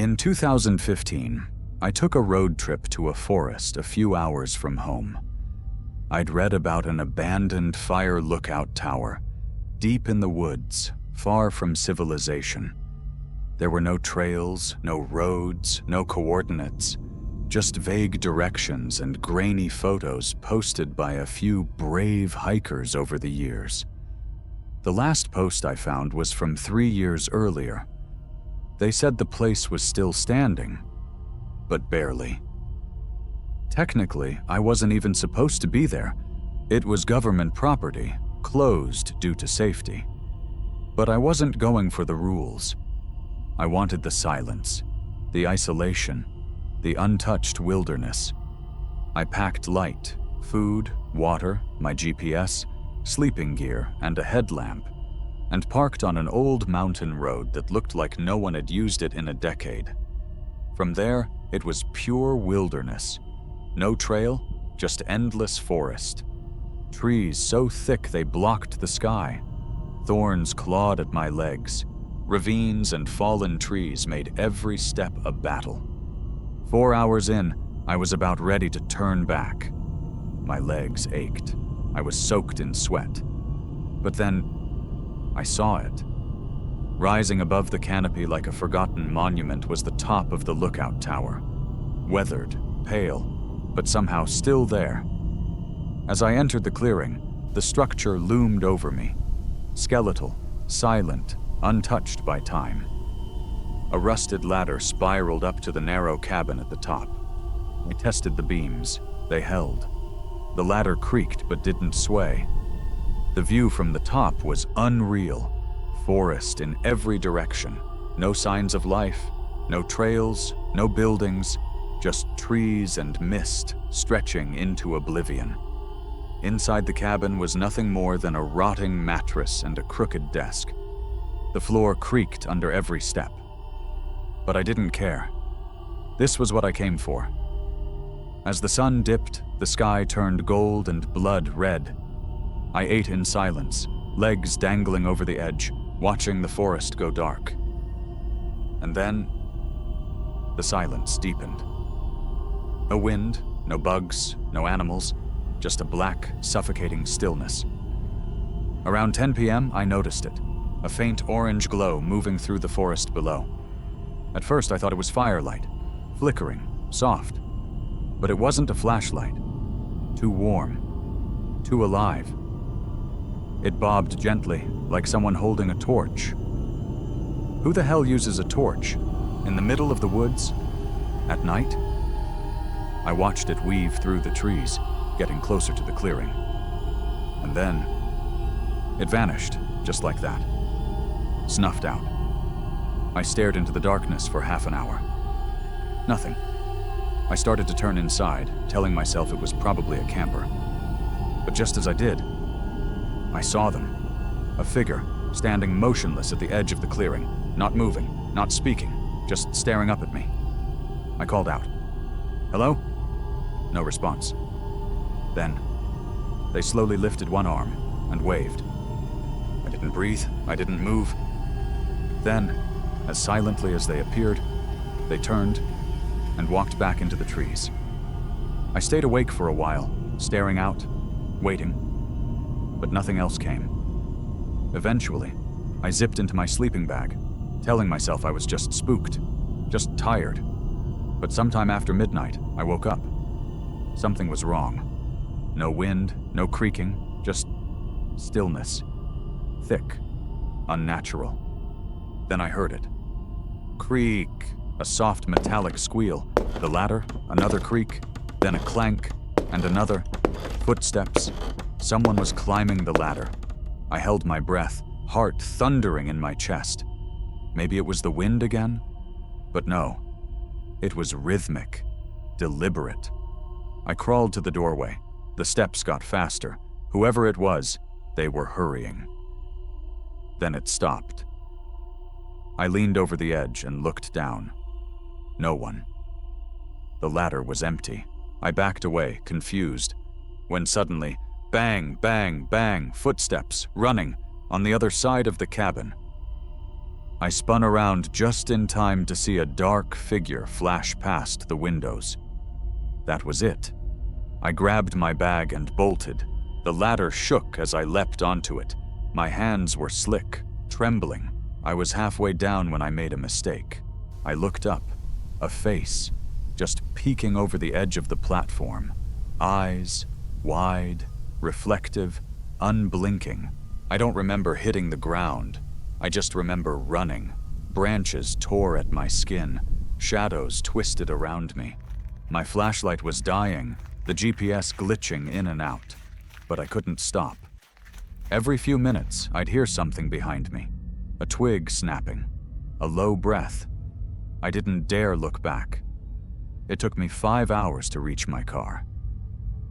In 2015, I took a road trip to a forest a few hours from home. I'd read about an abandoned fire lookout tower, deep in the woods, far from civilization. There were no trails, no roads, no coordinates, just vague directions and grainy photos posted by a few brave hikers over the years. The last post I found was from 3 years earlier. They said the place was still standing, but barely. Technically, I wasn't even supposed to be there. It was government property, closed due to safety. But I wasn't going for the rules. I wanted the silence, the isolation, the untouched wilderness. I packed light, food, water, my GPS, sleeping gear, and a headlamp, and parked on an old mountain road that looked like no one had used it in a decade. From there, it was pure wilderness. No trail, just endless forest. Trees so thick they blocked the sky. Thorns clawed at my legs. Ravines and fallen trees made every step a battle. 4 hours in, I was about ready to turn back. My legs ached. I was soaked in sweat. But then, I saw it. Rising above the canopy like a forgotten monument was the top of the lookout tower. Weathered, pale, but somehow still there. As I entered the clearing, the structure loomed over me. Skeletal, silent, untouched by time. A rusted ladder spiraled up to the narrow cabin at the top. I tested the beams. They held. The ladder creaked but didn't sway. The view from the top was unreal. Forest in every direction. No signs of life, no trails, no buildings, just trees and mist stretching into oblivion. Inside the cabin was nothing more than a rotting mattress and a crooked desk. The floor creaked under every step. But I didn't care. This was what I came for. As the sun dipped, the sky turned gold and blood red. I ate in silence, legs dangling over the edge, watching the forest go dark. And then, the silence deepened. No wind, no bugs, no animals, just a black, suffocating stillness. Around 10 p.m., I noticed it, a faint orange glow moving through the forest below. At first, I thought it was firelight, flickering, soft. But it wasn't a flashlight. Too warm, too alive. It bobbed gently, like someone holding a torch. Who the hell uses a torch? In the middle of the woods? At night? I watched it weave through the trees, getting closer to the clearing. And then, it vanished, just like that. Snuffed out. I stared into the darkness for half an hour. Nothing. I started to turn inside, telling myself it was probably a camper. But just as I did, I saw them. A figure, standing motionless at the edge of the clearing, not moving, not speaking, just staring up at me. I called out, "Hello?" No response. Then, they slowly lifted one arm and waved. I didn't breathe, I didn't move. Then, as silently as they appeared, they turned and walked back into the trees. I stayed awake for a while, staring out, waiting, but nothing else came. Eventually, I zipped into my sleeping bag, telling myself I was just spooked, just tired. But sometime after midnight, I woke up. Something was wrong. No wind, no creaking, just stillness. Thick, unnatural. Then I heard it. Creak, a soft metallic squeal. The ladder, another creak, then a clank, and another. Footsteps. Someone was climbing the ladder. I held my breath, heart thundering in my chest. Maybe it was the wind again? But no. It was rhythmic, deliberate. I crawled to the doorway. The steps got faster. Whoever it was, they were hurrying. Then it stopped. I leaned over the edge and looked down. No one. The ladder was empty. I backed away, confused, when suddenly, bang, bang, bang, footsteps, running, on the other side of the cabin. I spun around just in time to see a dark figure flash past the windows. That was it. I grabbed my bag and bolted. The ladder shook as I leapt onto it. My hands were slick, trembling. I was halfway down when I made a mistake. I looked up. A face, just peeking over the edge of the platform. Eyes, wide, reflective, unblinking. I don't remember hitting the ground. I just remember running. Branches tore at my skin. Shadows twisted around me. My flashlight was dying, the GPS glitching in and out. But I couldn't stop. Every few minutes, I'd hear something behind me. A twig snapping. A low breath. I didn't dare look back. It took me 5 hours to reach my car.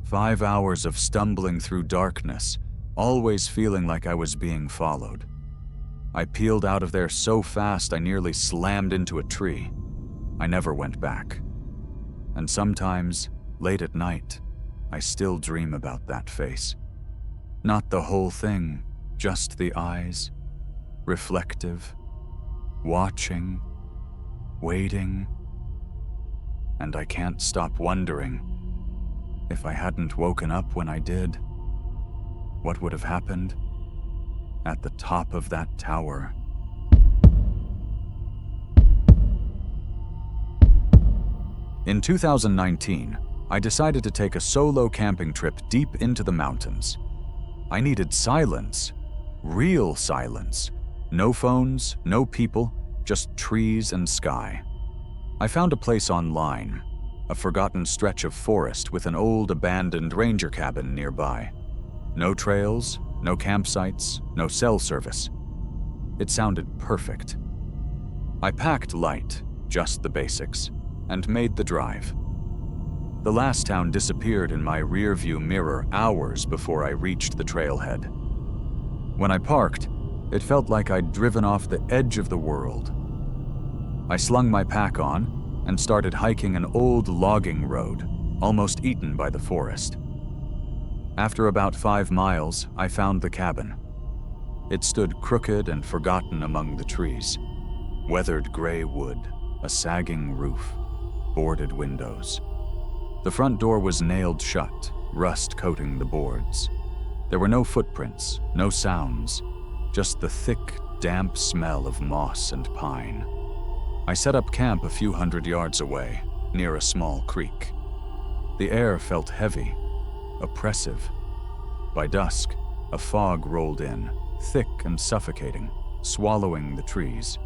5 hours of stumbling through darkness, always feeling like I was being followed. I peeled out of there so fast I nearly slammed into a tree. I never went back. And sometimes, late at night, I still dream about that face. Not the whole thing, just the eyes. Reflective, watching, waiting. And I can't stop wondering, if I hadn't woken up when I did, what would have happened at the top of that tower? In 2019, I decided to take a solo camping trip deep into the mountains. I needed silence, real silence. No phones, no people, just trees and sky. I found a place online, a forgotten stretch of forest with an old abandoned ranger cabin nearby. No trails, no campsites, no cell service. It sounded perfect. I packed light, just the basics, and made the drive. The last town disappeared in my rearview mirror hours before I reached the trailhead. When I parked, it felt like I'd driven off the edge of the world. I slung my pack on and started hiking an old logging road, almost eaten by the forest. After about 5 miles, I found the cabin. It stood crooked and forgotten among the trees. Weathered gray wood, a sagging roof, boarded windows. The front door was nailed shut, rust coating the boards. There were no footprints, no sounds, just the thick, damp smell of moss and pine. I set up camp a few hundred yards away, near a small creek. The air felt heavy, oppressive. By dusk, a fog rolled in, thick and suffocating, swallowing the trees.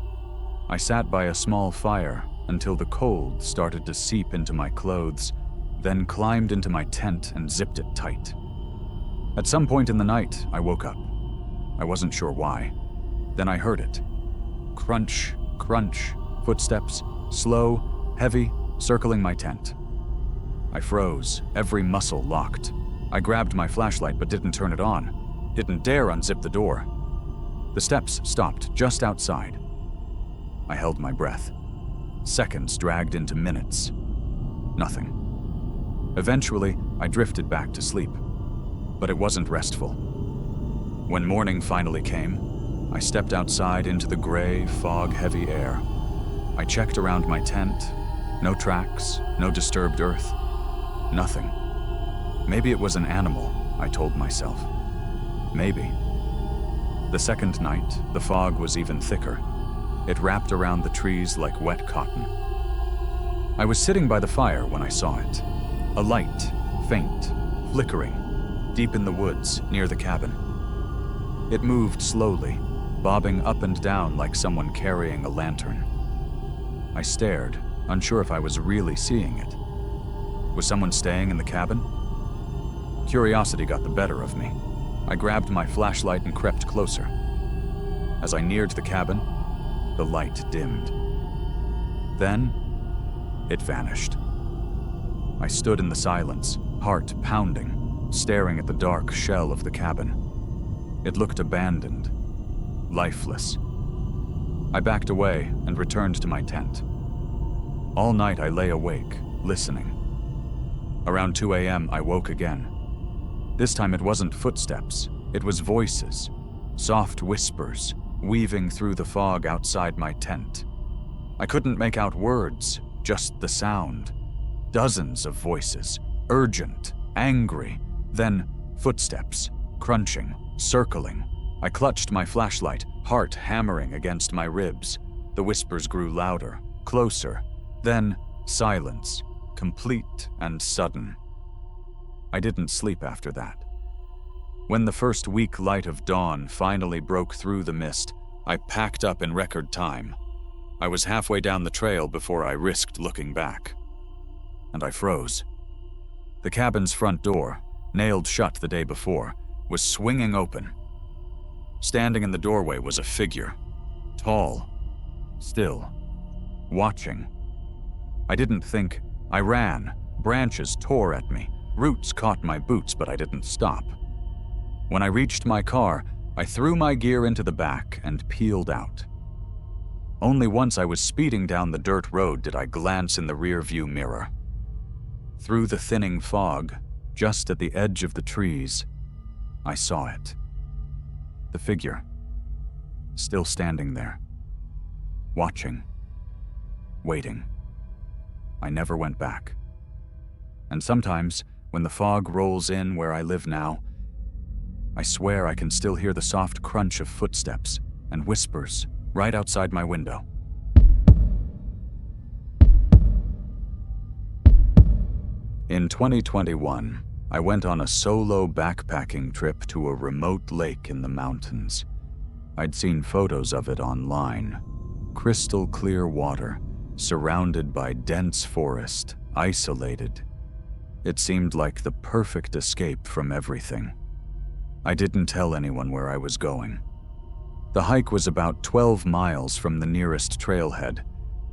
I sat by a small fire until the cold started to seep into my clothes, then climbed into my tent and zipped it tight. At some point in the night, I woke up. I wasn't sure why. Then I heard it. Crunch, crunch, footsteps, slow, heavy, circling my tent. I froze, every muscle locked. I grabbed my flashlight but didn't turn it on. Didn't dare unzip the door. The steps stopped just outside. I held my breath. Seconds dragged into minutes. Nothing. Eventually, I drifted back to sleep. But it wasn't restful. When morning finally came, I stepped outside into the gray, fog-heavy air. I checked around my tent. No tracks, no disturbed earth. Nothing. Maybe it was an animal, I told myself. Maybe. The second night, the fog was even thicker. It wrapped around the trees like wet cotton. I was sitting by the fire when I saw it. A light, faint, flickering, deep in the woods near the cabin. It moved slowly, bobbing up and down like someone carrying a lantern. I stared, unsure if I was really seeing it. Was someone staying in the cabin? Curiosity got the better of me. I grabbed my flashlight and crept closer. As I neared the cabin, the light dimmed. Then, it vanished. I stood in the silence, heart pounding, staring at the dark shell of the cabin. It looked abandoned, lifeless. I backed away and returned to my tent. All night I lay awake, listening. Around 2 a.m. I woke again. This time it wasn't footsteps, it was voices, soft whispers, weaving through the fog outside my tent. I couldn't make out words, just the sound. Dozens of voices, urgent, angry, then footsteps, crunching, circling. I clutched my flashlight, heart hammering against my ribs. The whispers grew louder, closer, then silence, complete and sudden. I didn't sleep after that. When the first weak light of dawn finally broke through the mist, I packed up in record time. I was halfway down the trail before I risked looking back. And I froze. The cabin's front door, nailed shut the day before, was swinging open. Standing in the doorway was a figure, tall, still, watching. I didn't think. I ran. Branches tore at me. Roots caught my boots, but I didn't stop. When I reached my car, I threw my gear into the back and peeled out. Only once I was speeding down the dirt road did I glance in the rear-view mirror. Through the thinning fog, just at the edge of the trees, I saw it. The figure, still standing there, watching, waiting. I never went back. And sometimes, when the fog rolls in where I live now, I swear I can still hear the soft crunch of footsteps and whispers right outside my window. In 2021, I went on a solo backpacking trip to a remote lake in the mountains. I'd seen photos of it online. Crystal clear water, surrounded by dense forest, isolated. It seemed like the perfect escape from everything. I didn't tell anyone where I was going. The hike was about 12 miles from the nearest trailhead,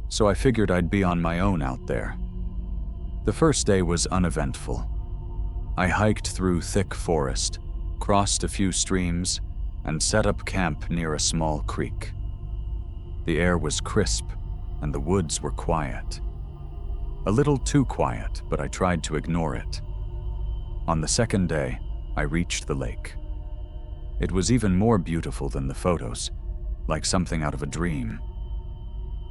so I figured I'd be on my own out there. The first day was uneventful. I hiked through thick forest, crossed a few streams, and set up camp near a small creek. The air was crisp, and the woods were quiet. A little too quiet, but I tried to ignore it. On the second day, I reached the lake. It was even more beautiful than the photos, like something out of a dream.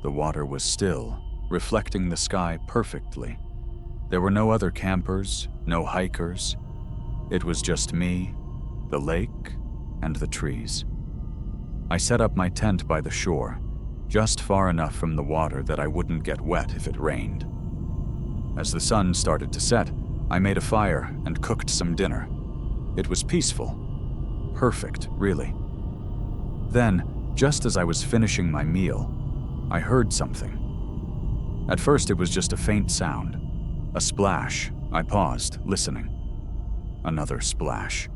The water was still, reflecting the sky perfectly. There were no other campers, no hikers. It was just me, the lake, and the trees. I set up my tent by the shore, just far enough from the water that I wouldn't get wet if it rained. As the sun started to set, I made a fire and cooked some dinner. It was peaceful. Perfect, really. Then, just as I was finishing my meal, I heard something. At first, it was just a faint sound. A splash. I paused, listening. Another splash.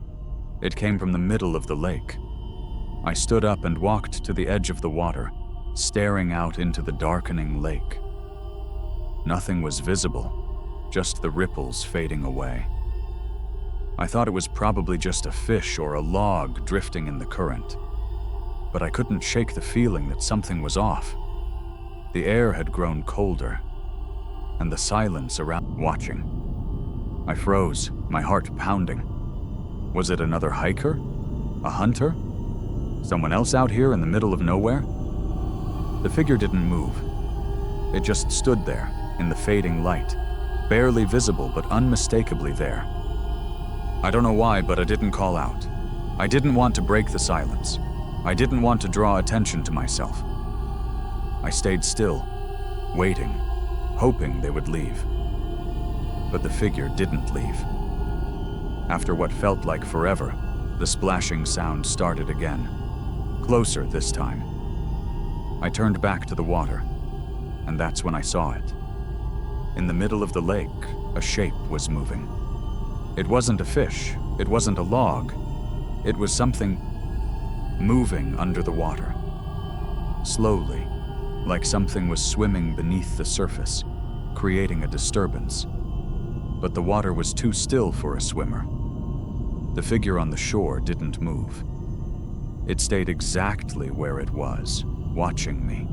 It came from the middle of the lake. I stood up and walked to the edge of the water, staring out into the darkening lake. Nothing was visible, just the ripples fading away. I thought it was probably just a fish or a log drifting in the current, but I couldn't shake the feeling that something was off. The air had grown colder, and the silence around watching. I froze, my heart pounding. Was it another hiker? A hunter? Someone else out here in the middle of nowhere? The figure didn't move. It just stood there, in the fading light, barely visible but unmistakably there. I don't know why, but I didn't call out. I didn't want to break the silence. I didn't want to draw attention to myself. I stayed still, waiting, hoping they would leave. But the figure didn't leave. After what felt like forever, the splashing sound started again, closer this time. I turned back to the water, and that's when I saw it. In the middle of the lake, a shape was moving. It wasn't a fish, it wasn't a log. It was something moving under the water. Slowly, like something was swimming beneath the surface, creating a disturbance. But the water was too still for a swimmer. The figure on the shore didn't move. It stayed exactly where it was, watching me.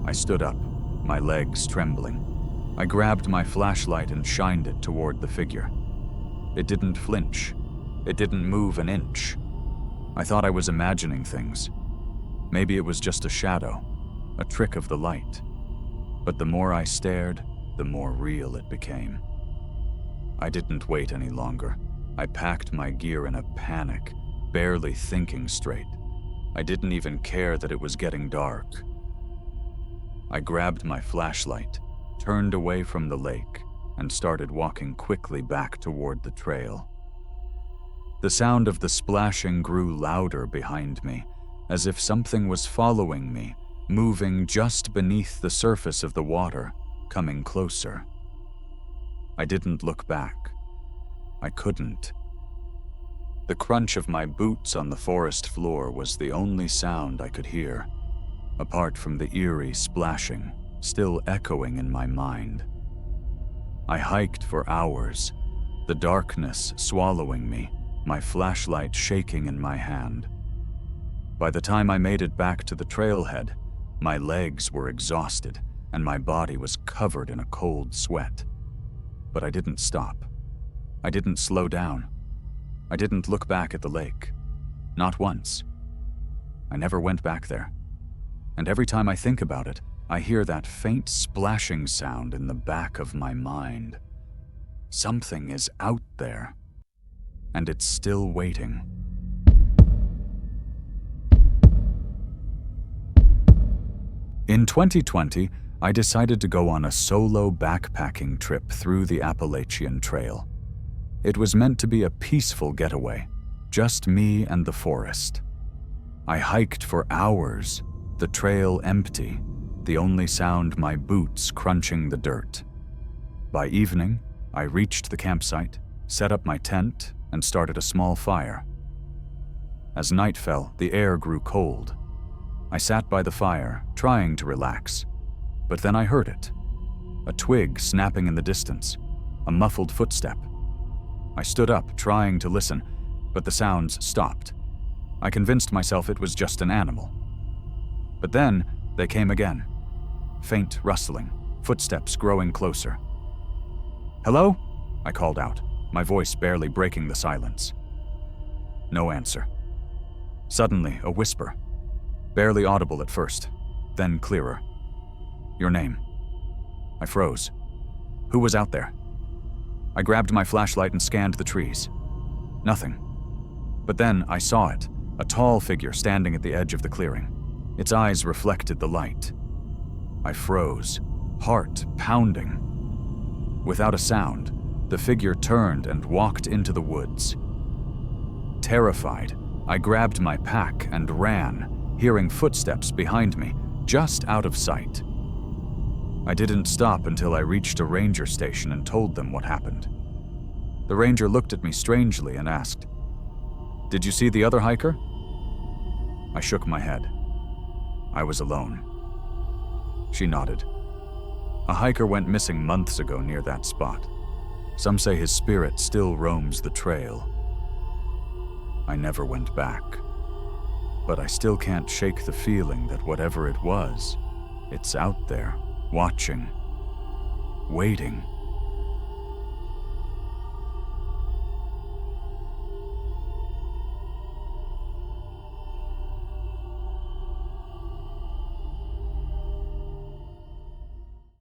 I stood up, my legs trembling. I grabbed my flashlight and shined it toward the figure. It didn't flinch. It didn't move an inch. I thought I was imagining things, Maybe it was just a shadow, a trick of the light. But the more I stared, the more real it became. I didn't wait any longer. I packed my gear in a panic, barely thinking straight. I didn't even care that it was getting dark. I grabbed my flashlight, turned away from the lake, and started walking quickly back toward the trail. The sound of the splashing grew louder behind me, as if something was following me, moving just beneath the surface of the water, coming closer. I didn't look back. I couldn't. The crunch of my boots on the forest floor was the only sound I could hear, apart from the eerie splashing, still echoing in my mind. I hiked for hours, the darkness swallowing me, my flashlight shaking in my hand. By the time I made it back to the trailhead, my legs were exhausted and my body was covered in a cold sweat. But I didn't stop. I didn't slow down. I didn't look back at the lake. Not once. I never went back there. And every time I think about it, I hear that faint splashing sound in the back of my mind. Something is out there, and it's still waiting. In 2020, I decided to go on a solo backpacking trip through the Appalachian Trail. It was meant to be a peaceful getaway, just me and the forest. I hiked for hours, the trail empty, the only sound my boots crunching the dirt. By evening, I reached the campsite, set up my tent, and started a small fire. As night fell, the air grew cold. I sat by the fire, trying to relax, but then I heard it. A twig snapping in the distance, a muffled footstep. I stood up, trying to listen, but the sounds stopped. I convinced myself it was just an animal. But then, they came again. Faint rustling, footsteps growing closer. "Hello?" I called out, my voice barely breaking the silence. No answer. Suddenly, a whisper. Barely audible at first, then clearer. "Your name." I froze. Who was out there? I grabbed my flashlight and scanned the trees. Nothing. But then I saw it, a tall figure standing at the edge of the clearing. Its eyes reflected the light. I froze, heart pounding. Without a sound, the figure turned and walked into the woods. Terrified, I grabbed my pack and ran, hearing footsteps behind me, just out of sight. I didn't stop until I reached a ranger station and told them what happened. The ranger looked at me strangely and asked, "Did you see the other hiker?" I shook my head. I was alone. She nodded. "A hiker went missing months ago near that spot. Some say his spirit still roams the trail." I never went back. But I still can't shake the feeling that whatever it was, it's out there, watching, waiting.